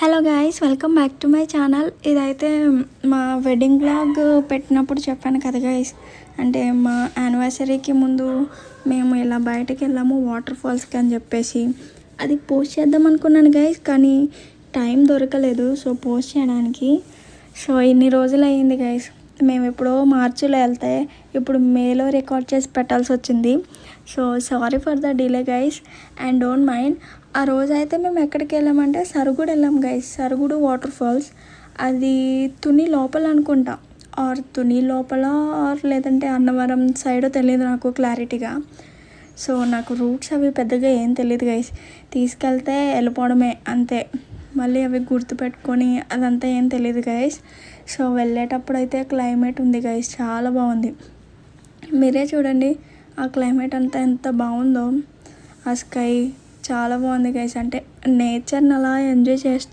Hello guys, welcome back to my channel. ఇదైతే మా wedding blog పెట్టినప్పుడు చెప్పాను కదా గాయ్స్, అంటే మా యానివర్సరీకి ముందు మేము ఇలా బయటకు వెళ్ళాము వాటర్ ఫాల్స్కి అని చెప్పేసి. అది పోస్ట్ చేద్దాం అనుకున్నాను గాయ్స్, కానీ టైం దొరకలేదు సో పోస్ట్ చేయడానికి. సో ఇన్ని రోజులు అయ్యింది గాయ్స్, మేము ఎప్పుడో మార్చిలో వెళ్తే ఇప్పుడు మేలో రికార్డ్ చేసి పెట్టాల్సి వచ్చింది. So sorry for the delay guys and don't mind. ఆ రోజు అయితే మేము ఎక్కడికి వెళ్ళామంటే సరుగుడు వెళ్ళాం గైస్. సరుగుడు వాటర్ ఫాల్స్ అది తుని లోపల అనుకుంటా, ఆర్ తుని లోపల ఆర్ లేదంటే అన్నవరం సైడ్ తెలియదు నాకు క్లారిటీగా. సో నాకు రూట్స్ అవి పెద్దగా ఏం తెలియదు గైస్, తీసుకెళ్తే వెళ్ళిపోవడమే అంతే. మళ్ళీ అవి గుర్తుపెట్టుకొని అదంతా ఏం తెలియదు గైస్. సో వెళ్ళేటప్పుడు అయితే క్లైమేట్ ఉంది గైస్, చాలా బాగుంది. మీరే చూడండి ఆ క్లైమేట్ అంతా ఎంత బాగుందో, ఆ స్కై చాలా బాగుంది గైస్. అంటే నేచర్ని అలా ఎంజాయ్ చేస్తూ